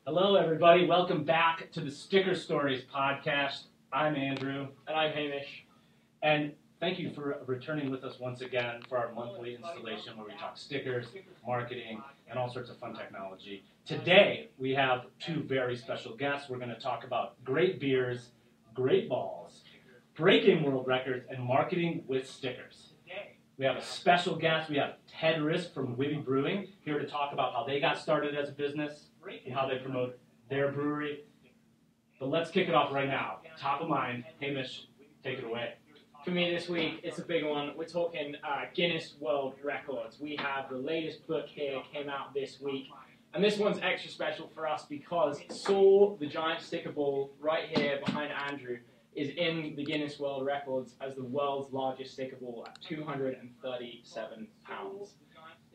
Hello, everybody. Welcome back to the Sticker Stories podcast. I'm Andrew. And I'm Hamish. And thank you for returning with us once again for our monthly installation where we talk stickers, marketing, and all sorts of fun technology. Today, we have two very special guests. We're going to talk about great beers, great balls, breaking world records, and marketing with stickers. We have a special guest. We have Ted Risk from Wibby Brewing here to talk about how they got started as a business and how they promote their brewery. But let's kick it off right now. Top of mind, Hamish, take it away. For me this week, it's a big one. We're talking Guinness World Records. We have the latest book here, came out this week. And this one's extra special for us because Saul, the giant sticker ball, right here behind Andrew, is in the Guinness World Records as the world's largest sticker ball at 237 pounds.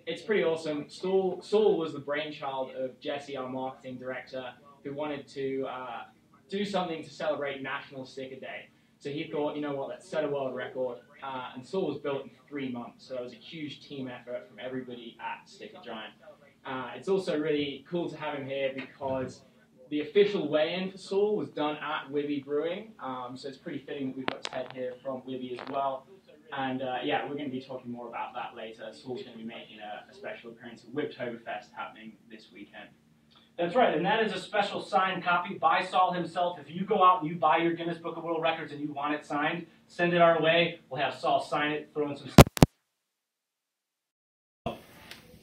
It's pretty awesome. Saul was the brainchild of Jesse, our marketing director, who wanted to do something to celebrate National Sticker Day. So he thought, you know what, let's set a world record. And Saul was built in 3 months, so it was a huge team effort from everybody at Sticker Giant. It's also really cool to have him here because the official weigh-in for Saul was done at Wibby Brewing, so it's pretty fitting that we've got Ted here from Wibby as well. And yeah, we're going to be talking more about that later. Saul's going to be making a special appearance at Wibtoberfest happening this weekend. That's right, and that is a special signed copy by Saul himself. If you go out and you buy your Guinness Book of World Records and you want it signed, send it our way. We'll have Saul sign it, throw in some stuff.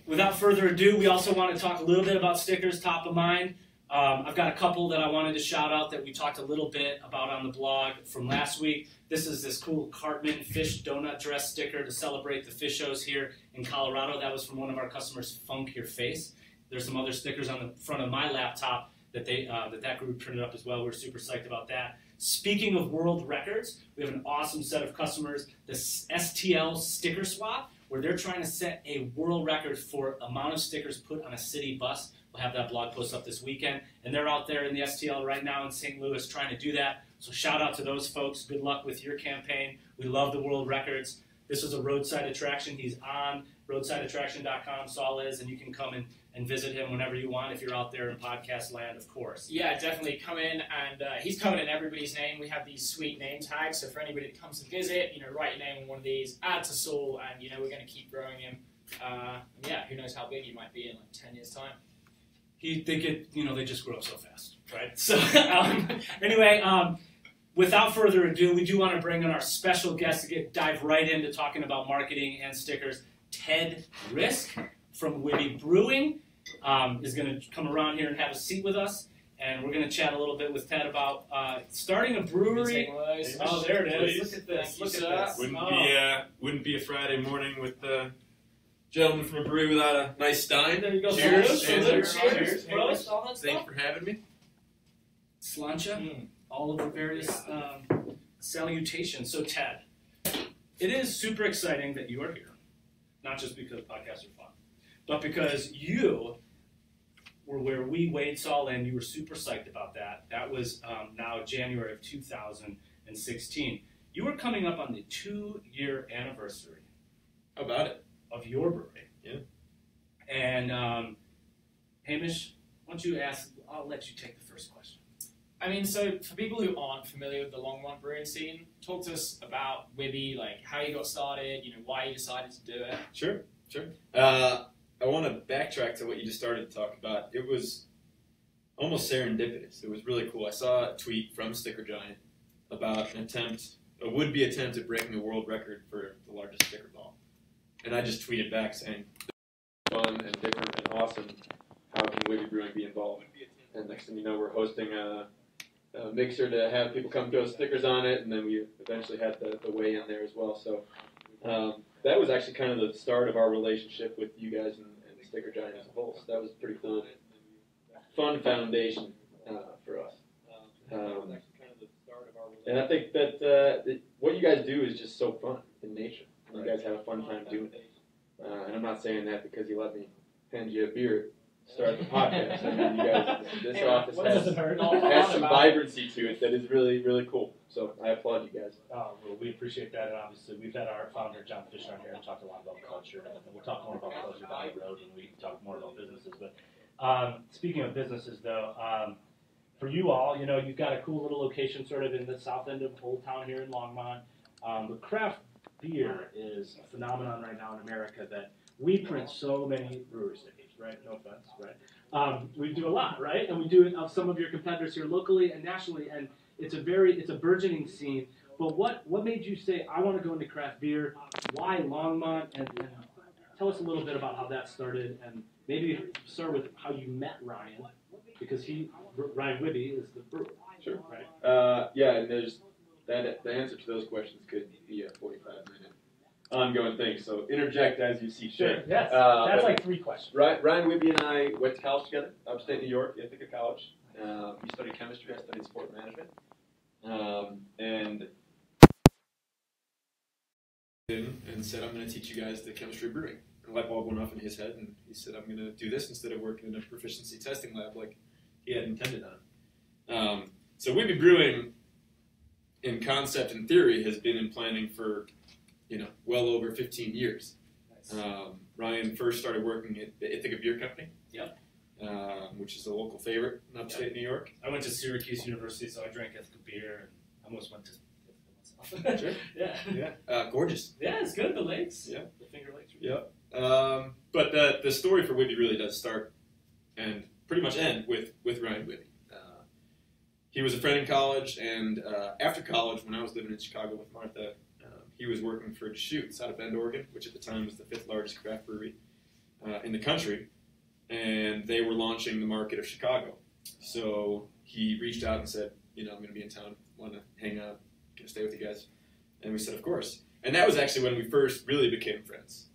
Without further ado, we also want to talk a little bit about stickers, top of mind. I've got a couple that I wanted to shout out that we talked a little bit about on the blog from last week. This is this cool Cartman fish donut dress sticker to celebrate the fish shows here in Colorado. That was from one of our customers, Funk Your Face. There's some other stickers on the front of my laptop that that group printed up as well. We're super psyched about that. Speaking of world records, we have an awesome set of customers, the STL Sticker Swap, where they're trying to set a world record for amount of stickers put on a city bus. We'll have that blog post up this weekend, and they're out there in the STL right now in St. Louis trying to do that. So shout out to those folks. Good luck with your campaign. We love the world records. This was a roadside attraction. He's on roadsideattraction.com, Saul is, and you can come and visit him whenever you want if you're out there in podcast land, of course. Yeah, definitely come in, and he's covered in everybody's name. We have these sweet name tags, so for anybody that comes to visit, write your name on one of these, add to Saul, and we're going to keep growing him. Yeah, who knows how big he might be in like 10 years' time. They just grow so fast, right? So anyway, without further ado, we do want to bring in our special guest to dive right into talking about marketing and stickers. Ted Risk from Wibby Brewing is going to come around here and have a seat with us, and we're going to chat a little bit with Ted about starting a brewery. Oh, there it is. Look at this. Look at this. Wouldn't be a Friday morning with the gentleman from a brewery without a nice stein. There you go. Cheers. Cheers. Thanks for having me. Slancha. All of the various salutations. So, Ted, it is super exciting that you are here. Not just because podcasts are fun, but because you were where we weighed Saul in. You were super psyched about that. That was now January of 2016. You were coming up on the 2-year anniversary. How about it? Of your brewery. Yeah. And Hamish, why don't you ask? I'll let you take the first question. So for people who aren't familiar with the Longmont brewing scene, talk to us about Wibby, like how you got started, why you decided to do it. Sure. I want to backtrack to what you just started to talk about. It was almost serendipitous. It was really cool. I saw a tweet from Sticker Giant about a would-be attempt at breaking a world record for the largest sticker ball. and I just tweeted back saying, fun and different and awesome. How can Wibby Brewing be involved? And next thing you know, we're hosting a mixer to have people come throw stickers on it, and then we eventually had the weigh in there as well. So that was actually kind of the start of our relationship with you guys and Sticker Giant as a whole. So that was a pretty cool, fun foundation for us. And I think that what you guys do is just so fun in nature. You guys have a fun time doing it. And I'm not saying that because you let me hand you a beer to start the podcast. I mean, you guys, this office has some vibrancy to it that is really, really cool. So I applaud you guys. Well, we appreciate that, and obviously we've had our founder, John Fisher, on here and talked a lot about culture, and we'll talk more about culture down the road when we talk more about businesses. But speaking of businesses, though, for you all, you know, you've got a cool little location sort of in the south end of Old Town here in Longmont. But craft beer is a phenomenon right now in America that we print so many brewery stickers, right? No offense, right? We do a lot, right? And we do it of some of your competitors here locally and nationally, and it's a burgeoning scene. But what made you say, I want to go into craft beer? Why Longmont? And tell us a little bit about how that started, and maybe start with how you met Ryan, because Ryan Wibby is the brewer. Sure. Right? Yeah, and there's that. The answer to those questions could be a 45-minute ongoing thing. So interject as you see Sure. fit. Yes. That's like 3 questions. Ryan Wibby and I went to college together, upstate New York, Ithaca College. We studied chemistry. I studied sport management. And said, I'm going to teach you guys the chemistry of brewing. And a light bulb went off in his head, and he said, I'm going to do this instead of working in a proficiency testing lab like he had intended on. So Wibby Brewing, in concept and theory, has been in planning for, well over 15 years. Nice. Ryan first started working at the Ithaca Beer Company. Yep. Which is a local favorite in upstate New York. I went to Syracuse University, so I drank Ithaca beer, and I almost went to Ithaca myself. Sure. Yeah. Gorgeous. Yeah, it's good. The lakes. Yeah. The Finger Lakes. Yeah. But the story for Wibby really does start and pretty much end with Ryan Wibby. He was a friend in college, and after college, when I was living in Chicago with Martha, he was working for Deschutes out of Bend, Oregon, which at the time was the 5th largest craft brewery in the country. And they were launching the market of Chicago. So he reached out and said, I'm going to be in town, want to hang out, can I stay with you guys? And we said, of course. And that was actually when we first really became friends.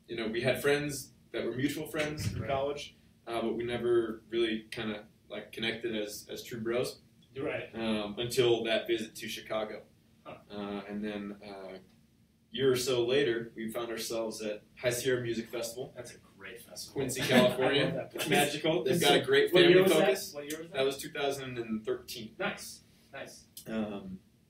We had friends that were mutual friends in college, but we never really kind of like connected as true bros. Right. Until that visit to Chicago. And then a year or so later, we found ourselves at High Sierra Music Festival. That's a great festival. Quincy, California. It's magical. They've got a great family focus. What year was that? That was 2013. Nice.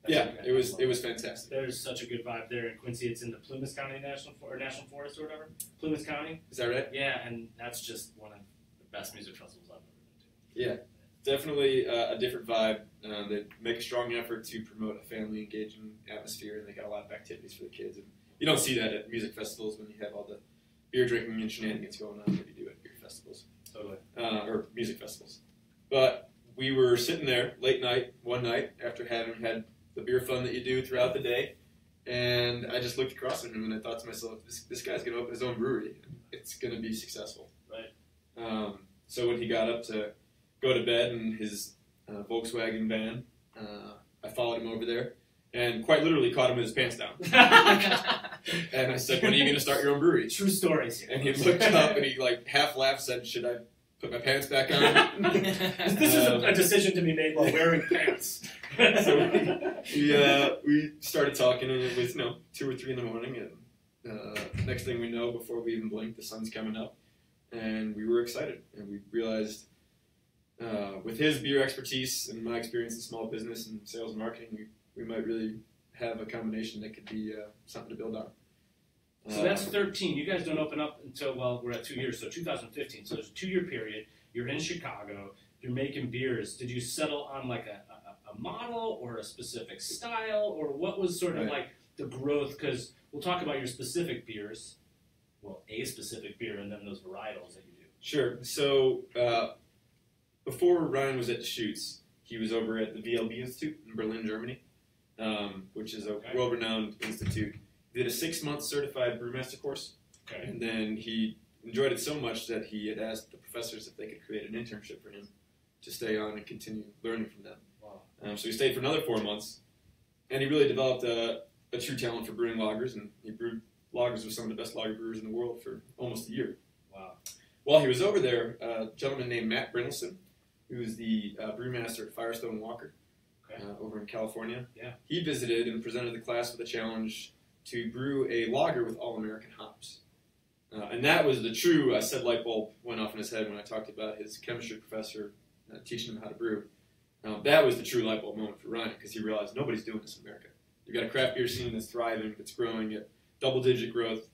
Yeah, it was fantastic. There's such a good vibe there in Quincy. It's in the Plumas County National Forest or whatever. Plumas County. Is that right? Yeah, and that's just one of the best music festivals I've ever been to. Yeah, definitely a different vibe. They make a strong effort to promote a family engaging atmosphere, and they got a lot of activities for the kids. And you don't see that at music festivals when you have all the beer drinking and shenanigans going on that you do at beer festivals. Totally. Or music festivals. But we were sitting there late night, one night, after having had the beer fun that you do throughout the day, and I just looked across at him and I thought to myself, this guy's going to open his own brewery. It's going to be successful. Right. So when he got up to go to bed in his Volkswagen van, I followed him over there and quite literally caught him with his pants down. And I said, when are you going to start your own brewery? True stories here. And he looked up and he half laughed, said, should I put my pants back on? This is a decision to be made while wearing pants. So we started talking, and it was 2 or 3 in the morning, and next thing we know, before we even blinked, the sun's coming up, and we were excited, and we realized with his beer expertise and my experience in small business and sales and marketing, we might really have a combination that could be something to build on. So that's 13. You guys don't open up until, we're at 2 years, so 2015. So there's a 2-year period. You're in Chicago. You're making beers. Did you settle on like a model or a specific style, or what was sort of like the growth? Because we'll talk about your specific beers, a specific beer, and then those varietals that you do. Sure. So before Ryan was at Deschutes, he was over at the VLB Institute in Berlin, Germany, which is a world-renowned institute did a 6-month certified brewmaster course, Okay. and then he enjoyed it so much that he had asked the professors if they could create an internship for him to stay on and continue learning from them. Wow. So he stayed for another 4 months, and he really developed a true talent for brewing lagers, and he brewed lagers with some of the best lager brewers in the world for almost a year. Wow. While he was over there, a gentleman named Matt Brynelson, who is the brewmaster at Firestone Walker over in California, he visited and presented the class with a challenge to brew a lager with all-American hops. And that was the true, I said light bulb went off in his head when I talked about his chemistry professor teaching him how to brew. That was the true light bulb moment for Ryan, because he realized nobody's doing this in America. You've got a craft beer scene that's thriving, that's growing at double-digit growth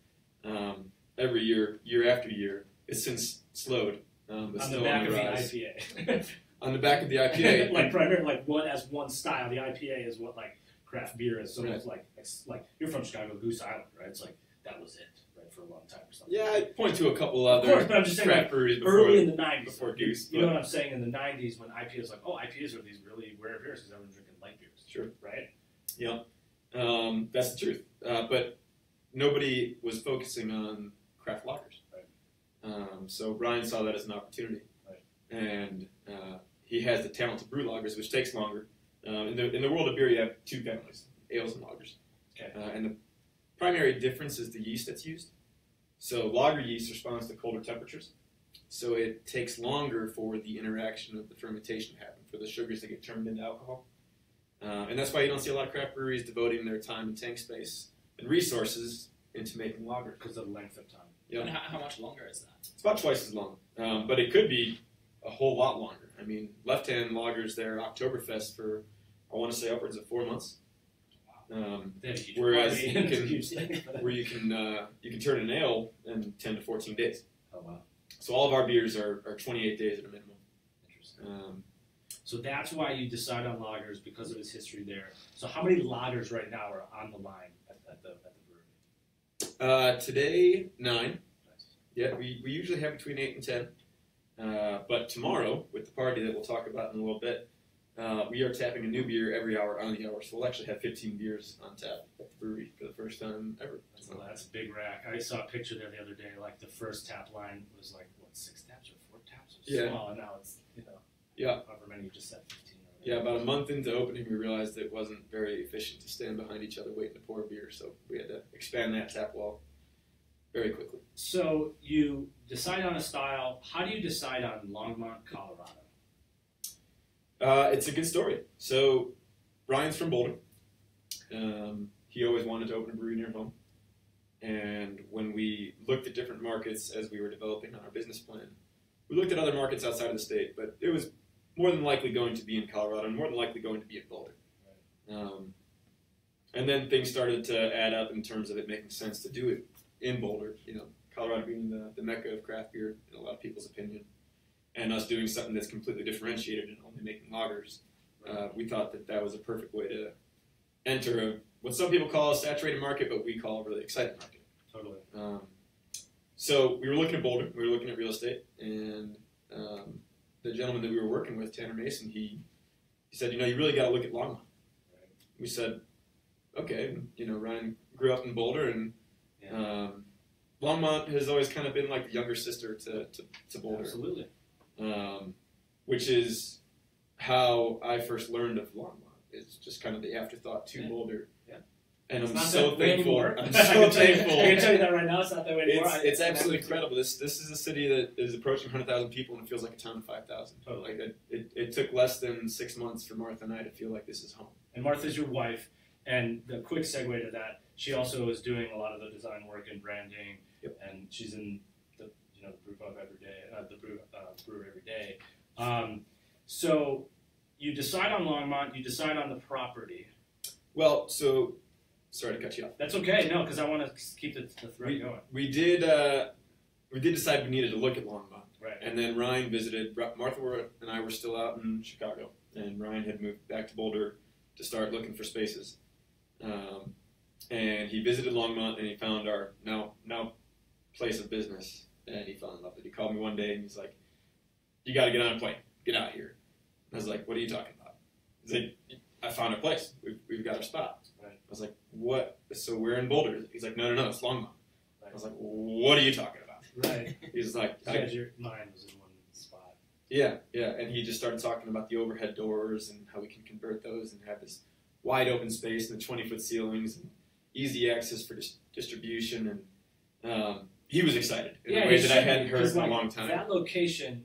every year, year after year. It's since slowed, but On still the back on of the the rise. IPA. On the back of the IPA. Like primarily, like one as one style. The IPA is what like craft beer is. So Right. it's like you're from Chicago, Goose Island, right? It's like that was it, right, for a long time or something. Yeah, I'd point to a couple other Of course, but I'm just saying, craft like, breweries before, early in the 90s. before Goose. You know what I'm saying? In the 90s, when IPAs like, oh, IPAs are these really rare beers because everyone's drinking light beers. Sure. Right? That's the truth. But nobody was focusing on craft lagers. Right. So Ryan saw that as an opportunity. Right. And he has the talent to brew lagers, which takes longer. In the world of beer, you have two families, ales and lagers. Okay. And the primary difference is the yeast that's used. So lager yeast responds to colder temperatures. So it takes longer for the interaction of the fermentation to happen, for the sugars to get turned into alcohol. And that's why you don't see a lot of craft breweries devoting their time and tank space and resources into making lager. Because of the length of time. Yeah. And how much longer is that? It's about twice as long, but it could be a whole lot longer. I mean, Left Hand Lager's their Oktoberfest for, I want to say, upwards of 4 months. They had a huge Whereas party. you It's a can- huge thing. Where you can turn an ale in 10 to 14 days. Oh, wow. So all of our beers are 28 days at a minimum. Interesting. So that's why you decide on lagers, because of his history there. So how many lagers right now are on the line at the brewery? Today, 9. Nice. Yeah, we usually have between 8 and 10. But tomorrow, with the party that we'll talk about in a little bit, we are tapping a new beer every hour on the hour. So we'll actually have 15 beers on tap at the brewery for the first time ever. That's a big rack. I saw a picture there the other day. Like the first tap line was like, what, 6 taps or 4 taps? Or Yeah. small, and now it's, Yeah. however many you just said, 15. Yeah, about a month into opening, we realized it wasn't very efficient to stand behind each other waiting to pour beer, so we had to expand that tap wall very quickly. So you decide on a style. How do you decide on Longmont, Colorado? It's a good story. So Ryan's from Boulder. He always wanted to open a brewery near home. And when we looked at different markets as we were developing on our business plan, we looked at other markets outside of the state, but it was more than likely going to be in Colorado and more than likely going to be in Boulder. And then things started to add up in terms of it making sense to do it in Boulder, Colorado being the mecca of craft beer in a lot of people's opinion, and us doing something that's completely differentiated and only making lagers. We thought that was a perfect way to enter what some people call a saturated market, but we call a really exciting market. Totally. So we were looking at Boulder, we were looking at real estate, and the gentleman that we were working with, Tanner Mason, he said, you really got to look at Longmont. We said, okay, Ryan grew up in Boulder, and Longmont has always kind of been like the younger sister to Boulder. Absolutely. Which is how I first learned of Longmont. It's just kind of the afterthought to Boulder. Yeah. And It's I'm not so that way thankful. anymore. I'm so thankful. I can tell you that right now. It's not that way anymore. It's absolutely incredible. This is a city that is approaching 100,000 people and it feels like a town of 5,000. Totally. Like it took less than 6 months for Martha and I to feel like this is home. And Martha's your wife, and the quick segue to that, she also is doing a lot of the design work and branding, and she's in the brew pub every day, the brewery every day. So you decide on Longmont, you decide on the property. Well, so sorry to cut you off. That's okay, no, because I want to keep the thread going. We did decide we needed to look at Longmont. Right. And then Ryan visited. Martha and I were still out in Chicago, and Ryan had moved back to Boulder to start looking for spaces. And he visited Longmont, and he found our now place of business, and he fell in love with it. He called me one day, and he's like, "You got to get on a plane. Get out of here." And I was like, "What are you talking about?" He's like, I found a place. We've got our spot. Right. I was like, what? So we're in Boulder. He's like, no, it's Longmont. Right. I was like, what are you talking about? Right. He's like, your mind was in one spot. Yeah, and he just started talking about the overhead doors and how we can convert those and have this wide open space and the 20-foot ceilings and easy access for distribution, and he was excited in a way that I hadn't heard in a long time. That location,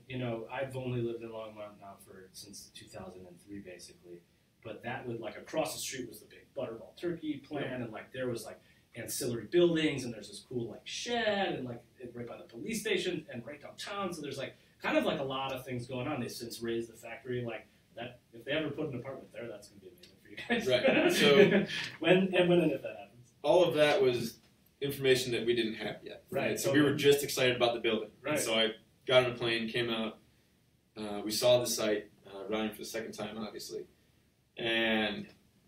I've only lived in Longmont now since 2003, basically. But that would, across the street was the big Butterball Turkey plant, and there was ancillary buildings, and there's this cool shed, and right by the police station, and right downtown. So there's kind of a lot of things going on. They've since raised the factory that. If they ever put an apartment there, that's going to be amazing for you guys. Right. So when and if that happens. All of that was information that we didn't have yet. Right. So we were just excited about the building. Right. And so I got on a plane, came out, we saw the site, Ryan for the second time, obviously, and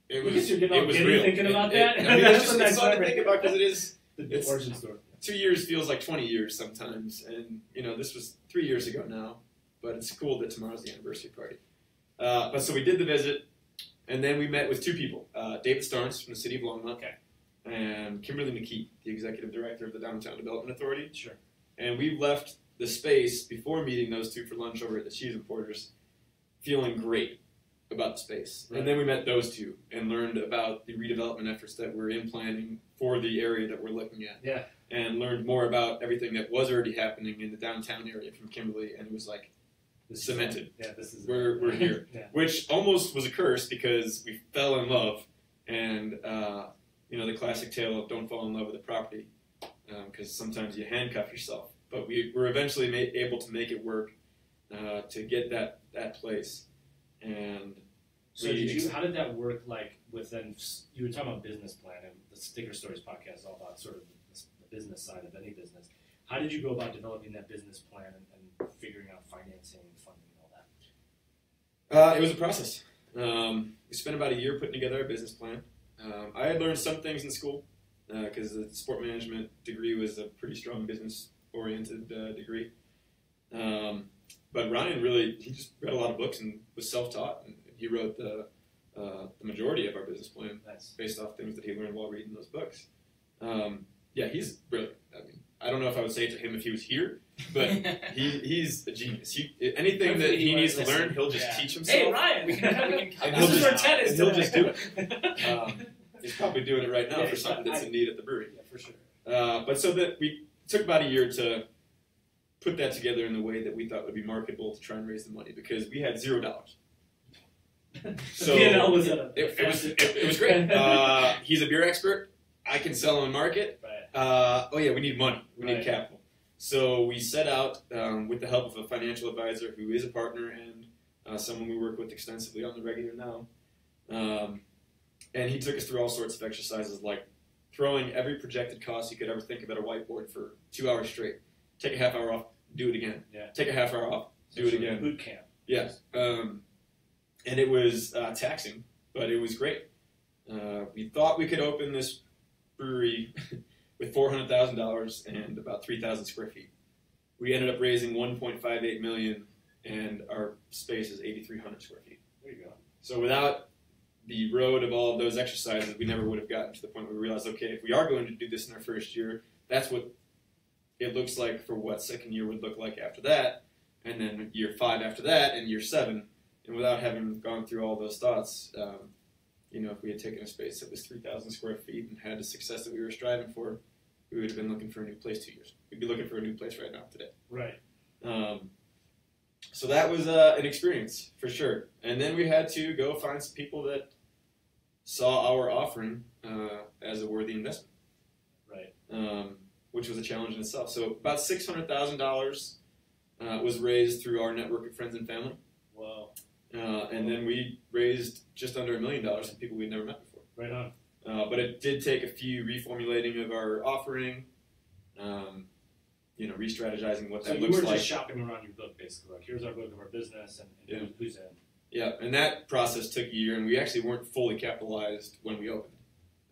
it was real. Thinking about that. I mean, it's fun to think about because the origin story. 2 years feels like 20 years sometimes, and this was 3 years ago now, but it's cool that tomorrow's the anniversary party. But so we did the visit, and then we met with two people, David Starnes from the city of Longmont, and Kimberly McKee, the executive director of the Downtown Development Authority. Sure. And we left the space before meeting those two for lunch over at the Cheese Importers, feeling great about the space. Right. And then we met those two and learned about the redevelopment efforts that we're in planning for the area that we're looking at. Yeah. And learned more about everything that was already happening in the downtown area from Kimberly, and it was cemented. This is we're here. Yeah. Which almost was a curse because we fell in love, and the classic tale of don't fall in love with a property, because sometimes you handcuff yourself. But we were eventually able to make it work to get that place. And so how did that work? Within, you were talking about business plan, and the Sticker Stories podcast is all about sort of the business side of any business. How did you go about developing that business plan and figuring out financing, funding, and all that? It was a process. We spent about a year putting together a business plan. I had learned some things in school because the sport management degree was a pretty strong business-oriented degree. But Ryan he just read a lot of books and was self-taught, and he wrote the majority of our business plan based off things that he learned while reading those books. He's brilliant. I mean, I don't know if I would say it to him if he was here, but he's a genius. Anything that he needs to learn, he'll just teach himself. Hey, Ryan, this is our tennis. He'll just do it. He's probably doing it right now for something that's in need at the brewery. Yeah, for sure. But so that we took about a year to put that together in the way that we thought would be marketable to try and raise the money, because we had $0. So P&L was it was great. He's a beer expert. I can sell on market. Right. We need money. We need capital. So we set out with the help of a financial advisor who is a partner and someone we work with extensively on the regular now. And he took us through all sorts of exercises, like throwing every projected cost you could ever think of at a whiteboard for 2 hours straight. Take a half hour off, do it again. Yeah. Take a half hour off, do it again. Boot camp. Yeah. And it was taxing, but it was great. We thought we could open this brewery with $400,000 and about 3,000 square feet. We ended up raising $1.58 million, and our space is 8,300 square feet. There you go. So without the road of all of those exercises, we never would have gotten to the point where we realized, okay, if we are going to do this in our first year, that's what it looks like for what second year would look like after that, and then year 5 after that, and year 7. And without having gone through all those thoughts, if we had taken a space that was 3,000 square feet and had the success that we were striving for, we would have been looking for a new place 2 years. We'd be looking for a new place right now today. Right. So that was an experience for sure. And then we had to go find some people that saw our offering as a worthy investment. Right. Which was a challenge in itself. So about $600,000 was raised through our network of friends and family. Wow. And then we raised just under $1 million from people we'd never met before. Right on. But it did take a few reformulating of our offering, re-strategizing what that looks like. So you were just shopping around your book, basically. Like, here's our book of our business and who's in. Yeah, and that process took a year, and we actually weren't fully capitalized when we opened.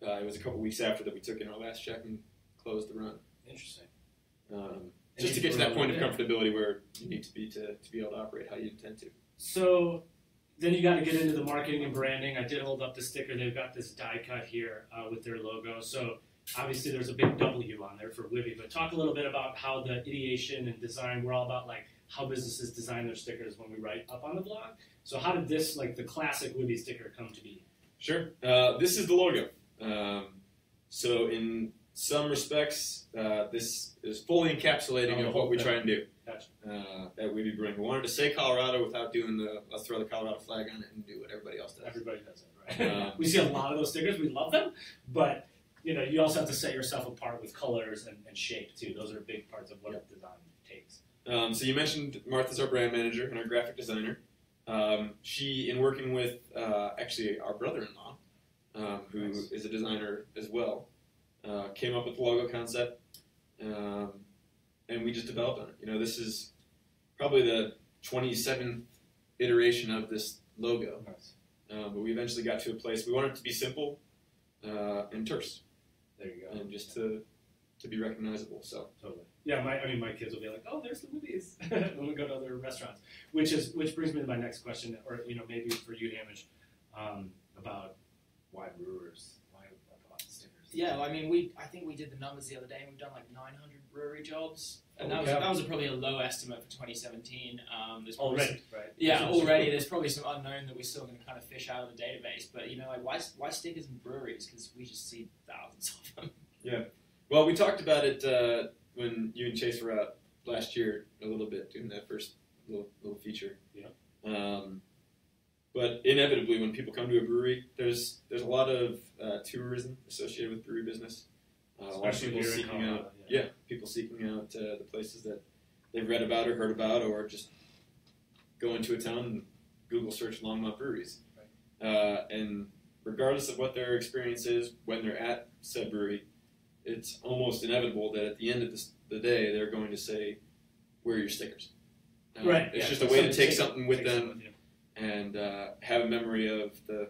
It was a couple weeks after that we took in our last check and closed the run. Interesting. Just to get to that point of comfortability where you need to be able to operate how you intend to. So then you got to get into the marketing and branding. I did hold up the sticker. They've got this die cut here with their logo. So obviously there's a big W on there for Wibby. But talk a little bit about how the ideation and design, we're all about like how businesses design their stickers when we write up on the blog. So how did this, like the classic Wibby sticker, come to be? Sure. This is the logo. So in some respects, this is fully encapsulating of what we try and do. Gotcha. At Wibby Brewing. We wanted to say Colorado without doing the let's throw the Colorado flag on it and do what everybody else does. Everybody does it, right? We see a lot of those stickers. We love them, but you also have to set yourself apart with colors and shape too. Those are big parts of what a design takes. So you mentioned Martha's our brand manager and our graphic designer. She, in working with actually our brother-in-law, who is a designer as well, came up with the logo concept, and we just developed on it. This is probably the 27th iteration of this logo, but we eventually got to a place we wanted it to be simple and terse. There you go. And just to be recognizable. So totally. Yeah, my kids will be like, "Oh, there's the Wibbies," when we go to other restaurants. Which brings me to my next question, or maybe for you, Hamish, about why brewers, why about the stickers. Yeah, I mean, I think we did the numbers the other day, and we've done like 900 brewery jobs, and that was probably a low estimate for 2017. There's already, right? Yeah, already. There's probably some unknown that we're still going to kind of fish out of the database. But why stickers in breweries? Because we just see thousands of them. Yeah. Well, we talked about it when you and Chase were out last year a little bit doing that first little feature. Yeah. But inevitably, when people come to a brewery, there's a lot of tourism associated with brewery business. A lot of people seeking out, people seeking out the places that they've read about or heard about, or just go into a town and Google search Longmont breweries. Right. And regardless of what their experience is when they're at said brewery, it's almost inevitable that at the end of the day, they're going to say, "Where are your stickers?" Right. It's just a way to take something with them and have a memory of the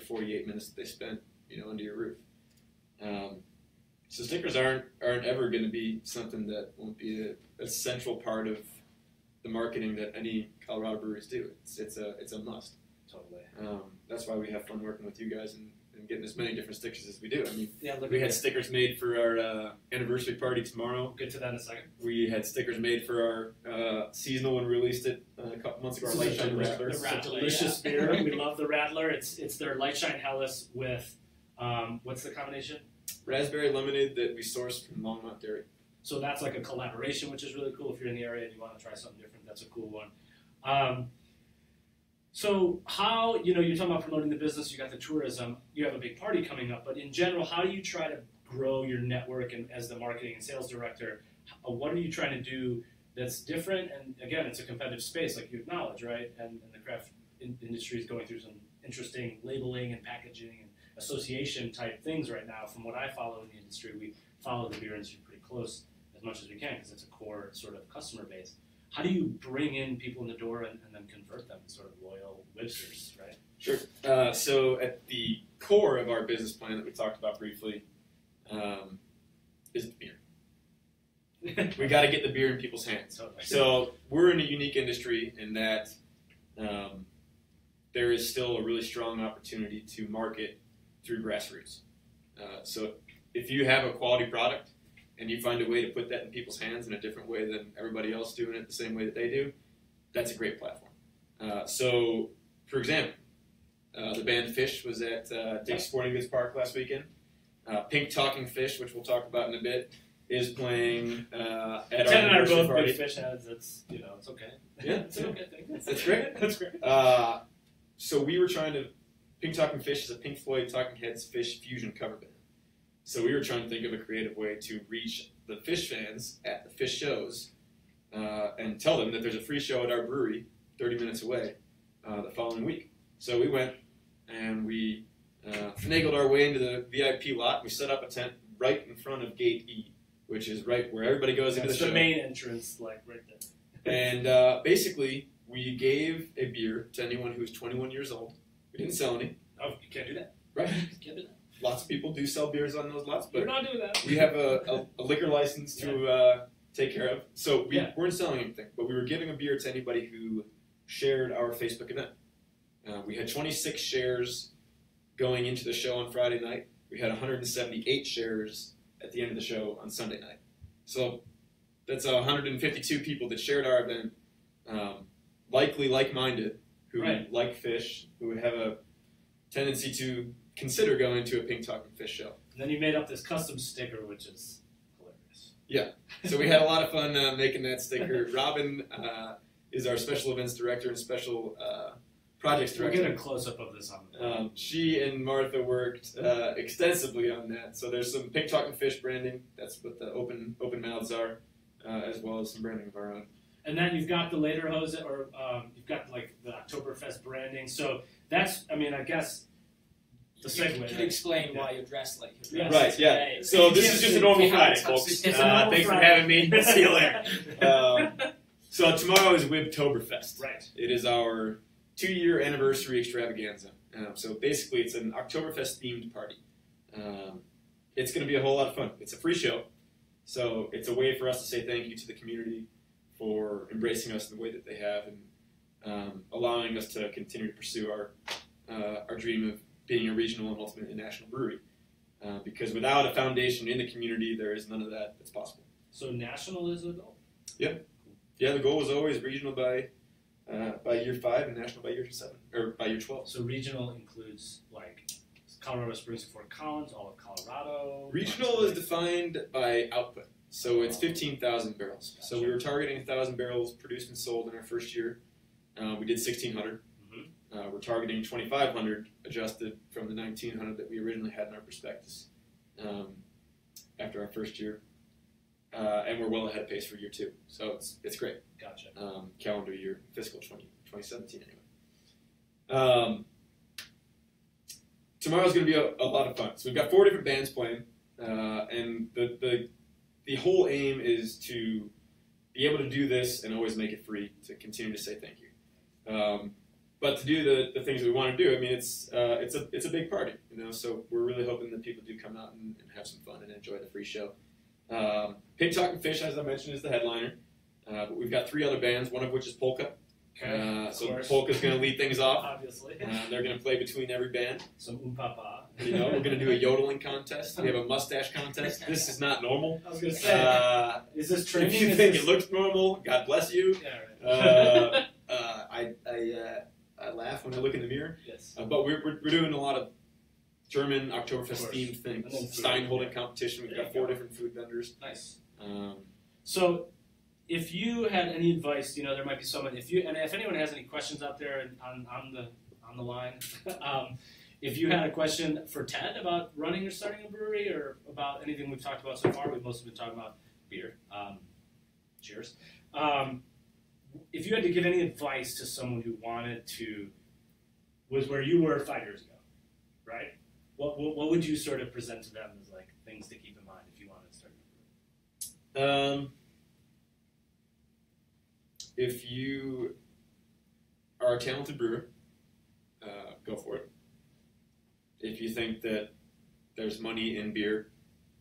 48 minutes that they spent, under your roof. So stickers aren't ever going to be something that won't be a central part of the marketing that any Colorado breweries do. It's a must. Totally. That's why we have fun working with you guys and getting as many different stickers as we do. I mean, look, we had stickers made for our anniversary party tomorrow. We'll get to that in a second. We had stickers made for our seasonal when we released it a couple months ago. Our Light Shine Rattler. It's a delicious beer. We love the Rattler. It's their Light Shine Helles with, what's the combination? Raspberry lemonade that we sourced from Longmont Dairy. So that's like a collaboration, which is really cool. If you're in the area and you want to try something different, that's a cool one. So how, you're talking about promoting the business, you got the tourism, you have a big party coming up, but in general, how do you try to grow your network? And as the marketing and sales director, what are you trying to do that's different? And again, it's a competitive space, like you acknowledge, right? And the craft industry is going through some interesting labeling and packaging and association type things right now. From what I follow in the industry, we follow the beer industry pretty close as much as we can because it's a core sort of customer base. How do you bring in people in the door and then convert them sort of loyal Wibsters, right? Sure. So at the core of our business plan that we talked about briefly is the beer. We got to get the beer in people's hands. Totally. So we're in a unique industry in that there is still a really strong opportunity to market through grassroots. So if you have a quality product, and you find a way to put that in people's hands in a different way than everybody else doing it the same way that they do, that's a great platform. So, for example, the band Fish was at Dick's Sporting Goods Park last weekend. Pink Talking Fish, which we'll talk about in a bit, is playing at our Ted and I are both party. big Fish heads. It's okay. Yeah, it's an okay thing. That's great. That's great. So we were trying to. Pink Talking Fish is a Pink Floyd Talking Heads Fish fusion cover band. So we were trying to think of a creative way to reach the Fish fans at the Fish shows and tell them that there's a free show at our brewery 30 minutes away the following week. So we went and we finagled our way into the VIP lot. We set up a tent right in front of Gate E, which is right where everybody goes into the show. The main entrance, like right there. And basically, we gave a beer to anyone who's 21 years old. We didn't sell any. Oh, you can't do that. Right. You can't do that. Lots of people do sell beers on those lots, but we're not doing that. we have a liquor license to take care of. So we weren't selling anything, but we were giving a beer to anybody who shared our Facebook event. We had 26 shares going into the show on Friday night. We had 178 shares at the end of the show on Sunday night. So that's 152 people that shared our event, likely like-minded, who like fish, who would have a tendency to consider going to a Pink Talking Fish show. And then you made up this custom sticker, which is hilarious. Yeah. So we had a lot of fun making that sticker. Robin is our special events director and special projects director. We'll get a close-up of this on she and Martha worked extensively on that. So there's some Pink Talking Fish branding. That's what the open mouths are, as well as some branding of our own. And then you've got the later hose, or you've got like the Oktoberfest branding. So that's, I mean, I guess the segue. You can explain why you're dressed like you're Yes. dressed. Right, yeah. Today. So this is just a normal Friday, folks. It's a normal Thanks Friday. for having me. See you later. So tomorrow is Wibtoberfest. Right. It is our 2-year anniversary extravaganza. So basically, it's an Oktoberfest themed party. It's going to be a whole lot of fun. It's a free show, so it's a way for us to say thank you to the community for embracing us in the way that they have and allowing us to continue to pursue our dream of being a regional and ultimately national brewery. Because without a foundation in the community, there is none of that that's possible. So national is the goal? Yep. Yeah, the goal was always regional by year 5 and national by year 7, or by year 12. So regional includes like Colorado Springs and Fort Collins, all of Colorado. Regional is defined by output. So it's 15,000 barrels. So we were targeting 1,000 barrels produced and sold in our first year. We did 1,600. We're targeting 2,500 adjusted from the 1,900 that we originally had in our prospectus after our first year. And we're well ahead of pace for year 2. So it's great. Gotcha. Calendar year, fiscal 2017 anyway. Tomorrow's going to be a lot of fun. So we've got 4 different bands playing. And the whole aim is to be able to do this and always make it free, to continue to say thank you. But to do the things that we want to do, I mean, it's a big party, you know. So we're really hoping that people do come out and have some fun and enjoy the free show. Pink Talking Fish, as I mentioned, is the headliner. But we've got 3 other bands, one of which is polka. So polka's going to lead things off. Obviously. They're going to play between every band. Some papa. You know, we're going to do a yodeling contest. We have a mustache contest. This is not normal. I was going to say, is this training? If you think it looks normal, God bless you. Yeah, right. I laugh when I look in the mirror. Yes. But we're doing a lot of German Oktoberfest themed things. And then food. Stein holding competition. We've There got you 4 go. different food vendors. Nice. So, if you had any advice, you know, there might be someone. If anyone has any questions out there on the line, if you had a question for Ted about running or starting a brewery, or about anything we've talked about so far, we've mostly been talking about beer. Cheers. If you had to give any advice to someone who was where you were 5 years ago, right? What would you sort of present to them as like things to keep in mind if you wanted to start a brewery? If you are a talented brewer, go for it. If you think that there's money in beer,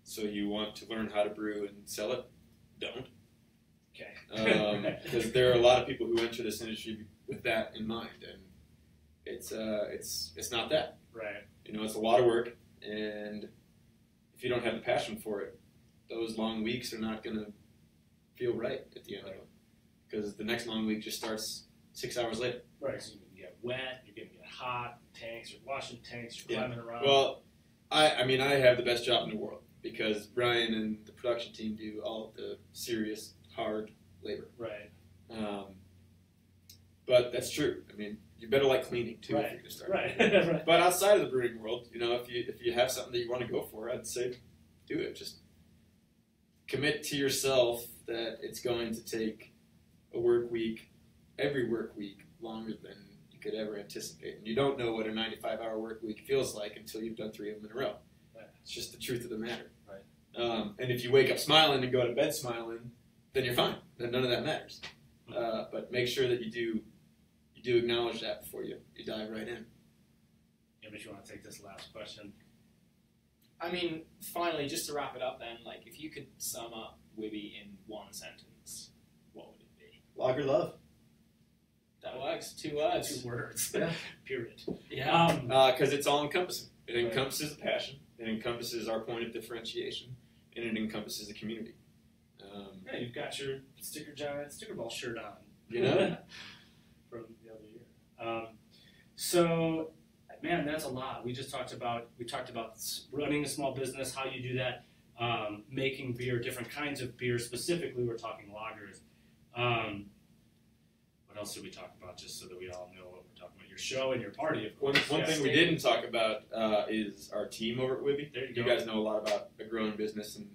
so you want to learn how to brew and sell it, don't. Okay. Because there are a lot of people who enter this industry with that in mind, and it's not that. Right. You know, it's a lot of work, and if you don't have the passion for it, those long weeks are not going to feel right at the end of it. Because the next long week just starts 6 hours later. Right. So you can get wet, you're going to get hot, tanks, you're washing tanks, you're climbing around. Well, I mean, I have the best job in the world because Brian and the production team do all of the serious, hard labor. Right. But that's true. I mean, you better like cleaning too if you're going to start. Right. Right. But outside of the brewing world, you know, if you have something that you want to go for, I'd say do it. Just commit to yourself that it's going to take a work week, every work week, longer than you could ever anticipate. And you don't know what a 95-hour work week feels like until you've done 3 of them in a row. Right. It's just the truth of the matter. Right. And if you wake up smiling and go to bed smiling, then you're fine. Then none of that matters. But make sure that you do acknowledge that before you dive right in. Yeah, but you want to take this last question? I mean, finally, just to wrap it up then, like, if you could sum up Wibby in 1 sentence, what would it be? Lager love. That works. 2 2 words. 2 words. Yeah. Period. Yeah. Because it's all encompassing. It encompasses the passion. It encompasses our point of differentiation, and it encompasses the community. Yeah, you've got your sticker ball shirt on. You know? From the other year. So, man, that's a lot. We talked about running a small business, how you do that, making beer, different kinds of beer. Specifically, we're talking lagers. What else did we talk about, just so that we all know what we're talking about? Your show and your party, of course. One thing we didn't talk about is our team over at Wibby. There you go. You guys know a lot about a growing business and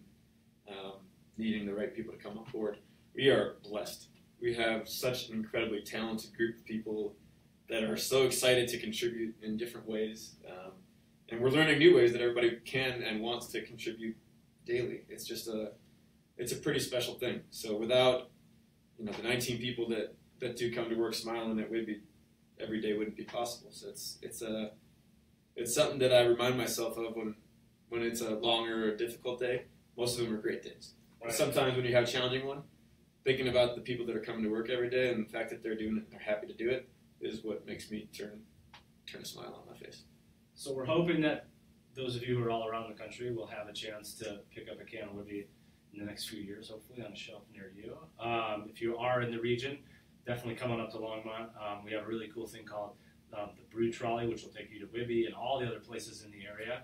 needing the right people to come on board. We are blessed. We have such an incredibly talented group of people that are so excited to contribute in different ways. And we're learning new ways that everybody can and wants to contribute daily. It's just it's a pretty special thing. So without the 19 people that do come to work smiling at Wibby, every day wouldn't be possible. So it's something that I remind myself of when it's a longer or difficult day. Most of them are great days. Right. Sometimes when you have a challenging one, thinking about the people that are coming to work every day and the fact that they're doing it and they're happy to do it is what makes me turn a smile on my face. So we're hoping that those of you who are all around the country will have a chance to pick up a can of Wibby in the next few years, hopefully on a shelf near you. If you are in the region, definitely come on up to Longmont. We have a really cool thing called the Brew Trolley, which will take you to Wibby and all the other places in the area,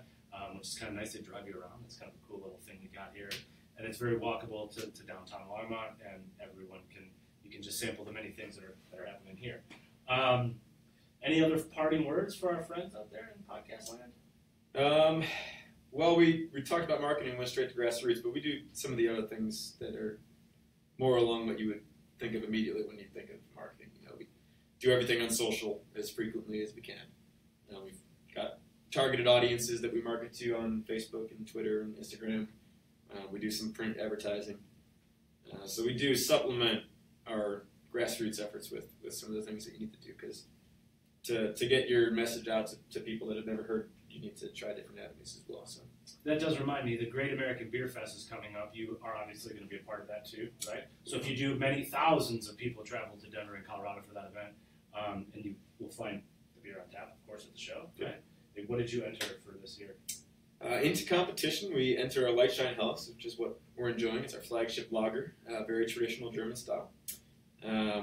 which is kind of nice. They drive you around. It's kind of a cool little thing we got here. And it's very walkable to downtown Longmont, and you can just sample the many things that are happening here. Any other parting words for our friends out there in podcast land? Well, we talked about marketing, went straight to grassroots, but we do some of the other things that are more along what you would think of immediately when you think of marketing. We do everything on social as frequently as we can. We've got targeted audiences that we market to on Facebook and Twitter and Instagram. We do some print advertising. So we do supplement our grassroots efforts with some of the things that you need to do, because to get your message out to people that have never heard, you need to try different avenues as well. So that does remind me, the Great American Beer Fest is coming up. You are obviously going to be a part of that too, right? So if you do, many thousands of people travel to Denver and Colorado for that event, and you will find the beer on tap, of course, at the show. Right? What did you enter for this year? Into competition, we enter our Lightshine Helles, which is what we're enjoying. It's our flagship lager, very traditional German style.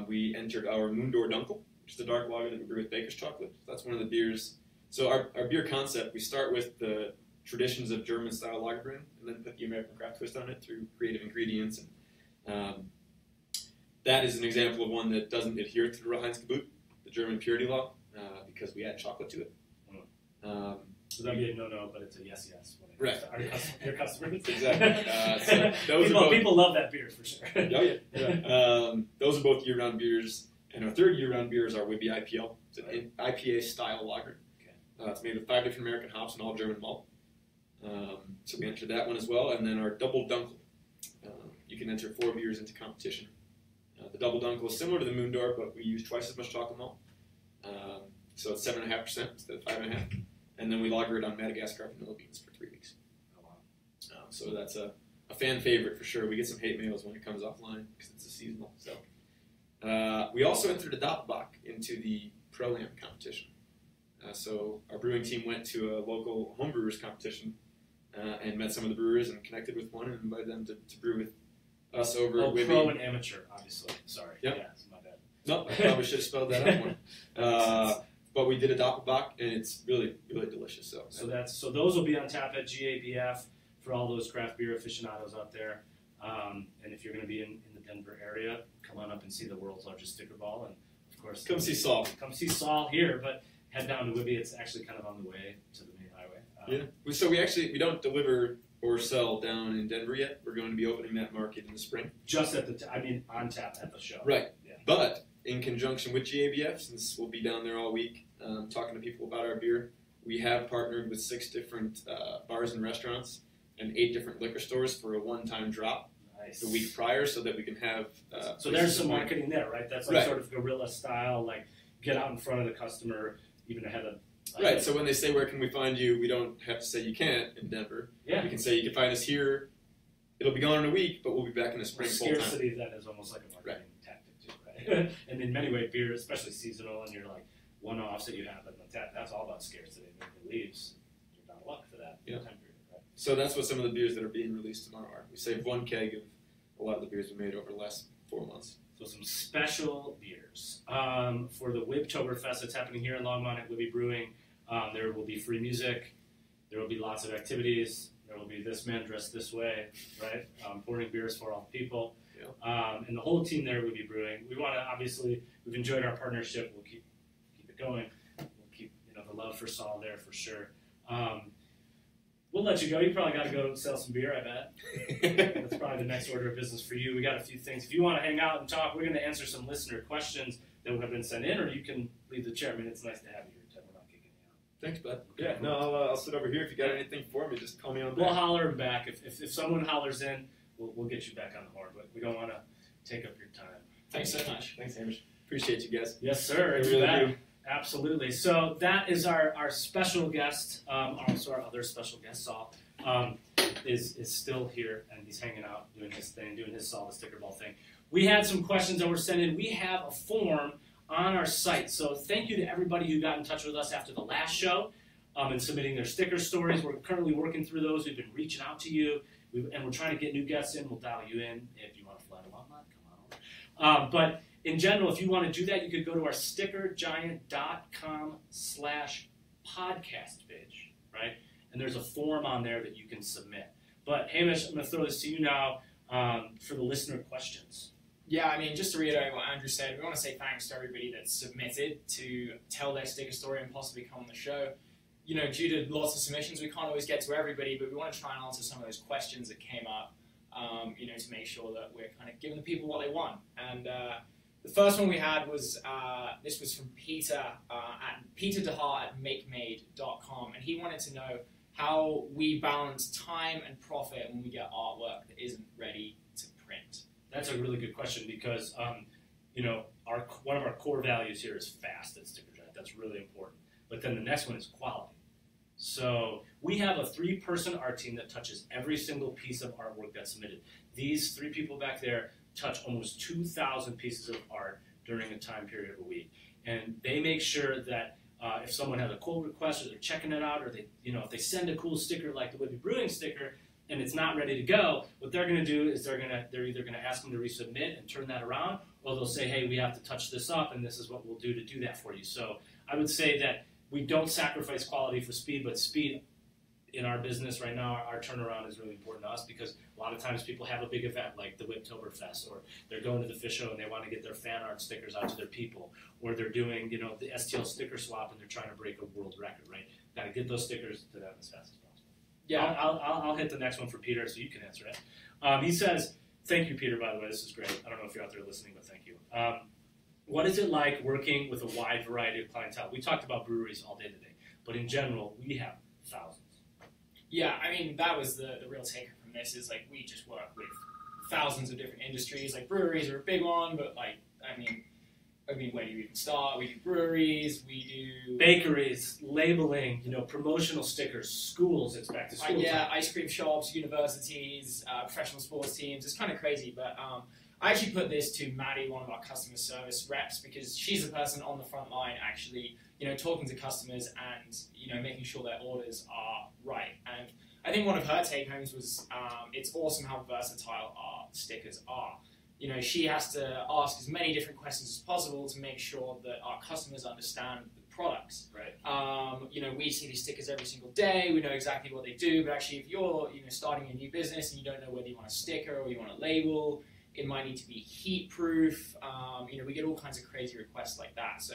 We entered our Moondor Dunkel, which is a dark lager that we brew with baker's chocolate. That's one of the beers. So our beer concept, we start with the traditions of German style lager brewing, and then put the American craft twist on it through creative ingredients. And that is an example of one that doesn't adhere to the Reinheitsgebot, the German purity law, because we add chocolate to it. So that'd be a no-no, but it's a yes. Right. Your customers. Exactly. So people love that beer for sure. Oh, yeah. Those are both year-round beers. And our third year-round beer is our Wibby IPL. It's an IPA-style lager. Okay. It's made with 5 different American hops and all German malt. So we entered that one as well. And then our Double Dunkel. You can enter 4 beers into competition. The Double Dunkel is similar to the Moondor, but we use twice as much chocolate malt. So it's 7.5% instead of 5.5%. And then we lager it on Madagascar vanilla beans for 3 weeks. Oh, wow. So that's a fan favorite for sure. We get some hate mails when it comes offline because it's a seasonal. So we also entered a Doppelbock into the Pro-Am competition. So our brewing team went to a local homebrewers competition and met some of the brewers and connected with one and invited them to brew with us over at Wibby. Pro and amateur, obviously. Sorry. Yep. Yeah, it's my bad. No, I probably should have spelled that out more. But we did a Doppelbock, and it's really, really delicious. So those will be on tap at GABF for all those craft beer aficionados out there. And if you're going to be in the Denver area, come on up and see the world's largest sticker ball. And of course, come see Saul. Come see Saul here, but head down to Wibby. It's actually kind of on the way to the main highway. Yeah. So we don't deliver or sell down in Denver yet. We're going to be opening that market in the spring. Just at on tap at the show. Right. Yeah. But in conjunction with GABF, since we'll be down there all week talking to people about our beer, we have partnered with 6 different bars and restaurants and 8 different liquor stores for a one-time drop the week prior, so that we can have. So there's some marketing there, right? That's like sort of guerrilla style, like get out in front of the customer even ahead of. Right. So when they say where can we find you, we don't have to say you can't in Denver. Yeah. We can say you can find us here. It'll be gone in a week, but we'll be back in the spring full time. Scarcity then is almost like a marketing tactic too, right? And in many ways, beer, especially seasonal, and you're like one-offs that you have, and that's all about scarcity. And if it leaves, you're down luck for that time period, right? So that's what some of the beers that are being released tomorrow are. We saved one keg of a lot of the beers we made over the last 4 months. So some special beers for the Wibtoberfest that's happening here in Longmont at Wibby Brewing. There will be free music. There will be lots of activities. There will be this man dressed this way, right? Pouring beers for all the people. Yeah. And the whole team there will be brewing. We want to, obviously, we've enjoyed our partnership. We'll keep it going. We'll keep the love for Saul there for sure. We'll let you go. You probably got to go sell some beer, I bet. That's probably the next order of business for you. We got a few things. If you want to hang out and talk, we're going to answer some listener questions that have been sent in, or you can leave the chair. I mean, it's nice to have you here, Ted. We're not kicking you out. Thanks, bud. Okay, Yeah, cool. no, I'll sit over here. If you got anything for me, just call me on back. We'll holler back. If someone hollers in, we'll get you back on the horn, but we don't want to take up your time. Thanks so much. Thanks, Hamish. Appreciate you guys. Yes, sir. I You really bet. do. Absolutely. So that is our special guest. Also, our other special guest, Saul, is still here, and he's hanging out, doing his thing, doing his Saul the Sticker Ball thing. We had some questions that were sent in. We have a form on our site. So thank you to everybody who got in touch with us after the last show and submitting their sticker stories. We're currently working through those. We've been reaching out to you, and we're trying to get new guests in. We'll dial you in if you want to fly to Longmont. Come on over. But in general, if you want to do that, you could go to our stickergiant.com/podcast page, right? And there's a form on there that you can submit. But Hamish, I'm going to throw this to you now for the listener questions. Yeah, I mean, just to reiterate what Andrew said, we want to say thanks to everybody that submitted to tell their sticker story and possibly come on the show. Due to lots of submissions, we can't always get to everybody, but we want to try and answer some of those questions that came up, to make sure that we're kind of giving the people what they want. And the first one we had was, this was from Peter, at peterdehart@makemade.com, and he wanted to know how we balance time and profit when we get artwork that isn't ready to print. That's a really good question because, one of our core values here is fast at Sticker Giant. That's really important. But then the next one is quality. So we have a 3-person art team that touches every single piece of artwork that's submitted. These 3 people back there touch almost 2,000 pieces of art during a time period of a week. And they make sure that if someone has a quote request or they're checking it out, or they, if they send a cool sticker like the Wibby Brewing sticker and it's not ready to go, what they're going to do is they're either going to ask them to resubmit and turn that around, or they'll say, hey, we have to touch this up, and this is what we'll do to do that for you. So I would say that we don't sacrifice quality for speed, but speed in our business right now, our turnaround is really important to us because a lot of times people have a big event like the Wibtoberfest, or they're going to the fish show and they want to get their fan art stickers out to their people, or they're doing the STL sticker swap and they're trying to break a world record, right? Got to get those stickers to them as fast as possible. Yeah, I'll hit the next one for Peter so you can answer it. He says, thank you, Peter, by the way, this is great. I don't know if you're out there listening, but thank you. What is it like working with a wide variety of clientele? We talked about breweries all day today, but in general, we have thousands. Yeah, I mean, that was the real takeaway from this is, we just work with thousands of different industries. Breweries are a big one, but, I mean, where do you even start? We do breweries, we do... bakeries, labeling, promotional stickers, schools, it's back to school. Yeah, ice cream shops, universities, professional sports teams. It's kind of crazy, but I actually put this to Maddie, one of our customer service reps, because she's the person on the front line actually, talking to customers and, making sure their orders are right. And I think one of her take-homes was it's awesome how versatile our stickers are. She has to ask as many different questions as possible to make sure that our customers understand the products. Right. We see these stickers every single day. We know exactly what they do. But actually, if you're starting a new business and you don't know whether you want a sticker or you want a label, it might need to be heat-proof. We get all kinds of crazy requests like that. So,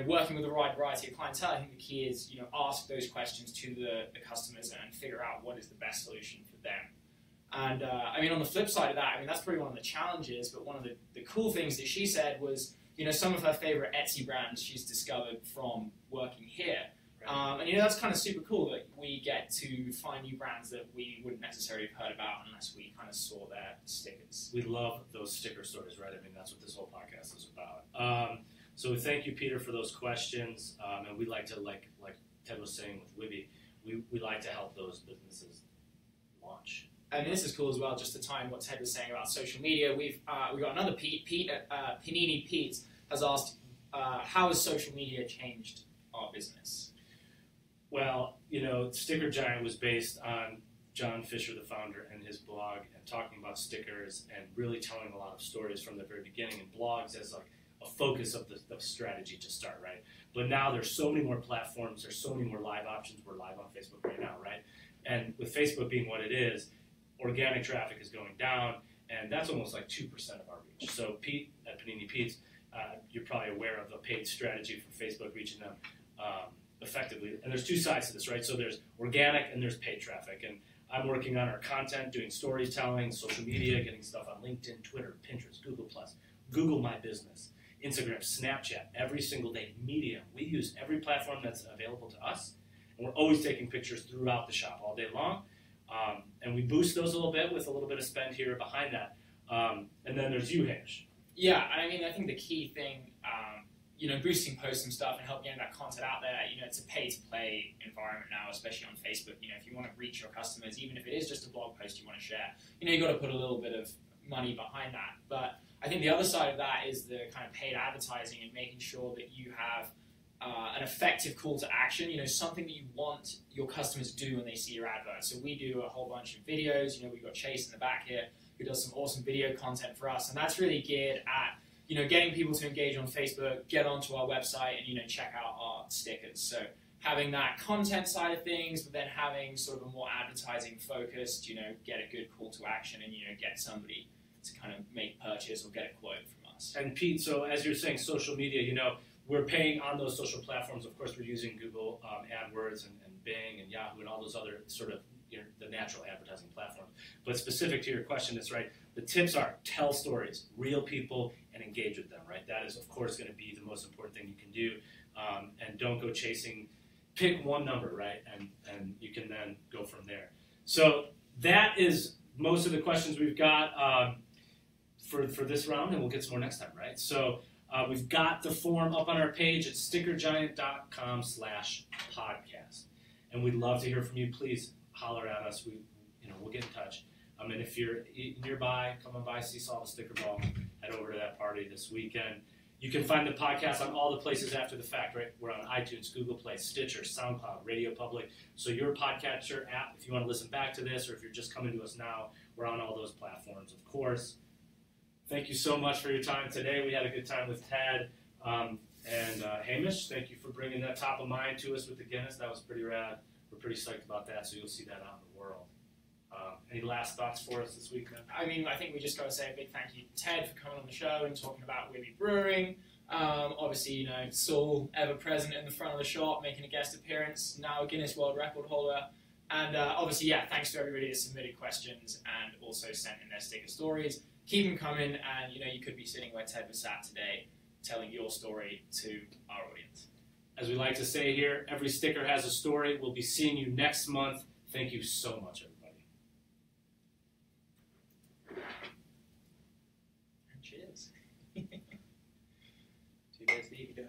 working with a wide variety of clientele, I think the key is, ask those questions to the customers and figure out what is the best solution for them. And, on the flip side of that, that's probably one of the challenges, but one of the cool things that she said was, some of her favorite Etsy brands she's discovered from working here. Right. And, that's kind of super cool that we get to find new brands that we wouldn't necessarily have heard about unless we kind of saw their stickers. We love those sticker stories, right? That's what this whole podcast is about. So thank you, Peter, for those questions. And we like to, like Ted was saying with Wibby, we like to help those businesses launch. and this is cool as well, just to tie in what Ted was saying about social media. We've got another Pete at Panini Pete's has asked, how has social media changed our business? Well, Sticker Giant was based on John Fisher, the founder, and his blog, and talking about stickers and really telling a lot of stories from the very beginning, and blogs as like a focus of the strategy to start, right? But now there's so many more platforms, there's so many more live options. We're live on Facebook right now, right? And with Facebook being what it is, organic traffic is going down, and that's almost like 2% of our reach. So Pete at Panini Pete's, you're probably aware of a paid strategy for Facebook reaching them effectively. And there's two sides to this, right? So there's organic and there's paid traffic. And I'm working on our content, doing storytelling, social media, getting stuff on LinkedIn, Twitter, Pinterest, Google My Business, Instagram, Snapchat, every single day. Medium. We use every platform that's available to us. And we're always taking pictures throughout the shop all day long. And we boost those a little bit with a little bit of spend here behind that. And then there's you, Hamish. Yeah, I mean, I think the key thing, boosting posts and stuff and help getting that content out there, it's a pay-to-play environment now, especially on Facebook. If you want to reach your customers, even if it is just a blog post you want to share, you've got to put a little bit of money behind that. But I think the other side of that is the kind of paid advertising and making sure that you have an effective call to action, something that you want your customers to do when they see your advert. So we do a whole bunch of videos. We've got Chase in the back here who does some awesome video content for us, and that's really geared at getting people to engage on Facebook, get onto our website, and check out our stickers. So having that content side of things, but then having sort of a more advertising focused, get a good call to action and get somebody to kind of make a purchase or get a quote from us. And Pete, so as you're saying, social media, we're paying on those social platforms. Of course, we're using Google AdWords and Bing and Yahoo and all those other sort of the natural advertising platforms. But specific to your question, it's right. The tips are tell stories, real people, and engage with them, right? That is, of course, going to be the most important thing you can do. And don't go chasing, pick one number, right? And you can then go from there. So that is most of the questions we've got for this round, and we'll get some more next time, right? So we've got the form up on our page at stickergiant.com/podcast. And we'd love to hear from you. Please holler at us. We'll get in touch. And if you're nearby, come on by, see Solve a Sticker Ball, head over to that party this weekend. You can find the podcast on all the places after the fact, right? We're on iTunes, Google Play, Stitcher, SoundCloud, Radio Public. So your podcatcher app, if you want to listen back to this, or if you're just coming to us now, we're on all those platforms, of course. Thank you so much for your time today. We had a good time with Ted. And Hamish, thank you for bringing that top of mind to us with the Guinness. That was pretty rad. We're pretty psyched about that, so you'll see that out in the world. Any last thoughts for us this week, man? I mean, I think we just got to say a big thank you to Ted for coming on the show and talking about Wibby Brewing. Obviously, Saul, ever present in the front of the shop, making a guest appearance, now a Guinness World Record holder. And obviously, thanks to everybody that submitted questions and also sent in their sticker stories. Keep them coming, and you could be sitting where Ted was sat today, telling your story to our audience. As we like to say here, every sticker has a story. We'll be seeing you next month. Thank you so much, everybody. And cheers. 2 days, Steve.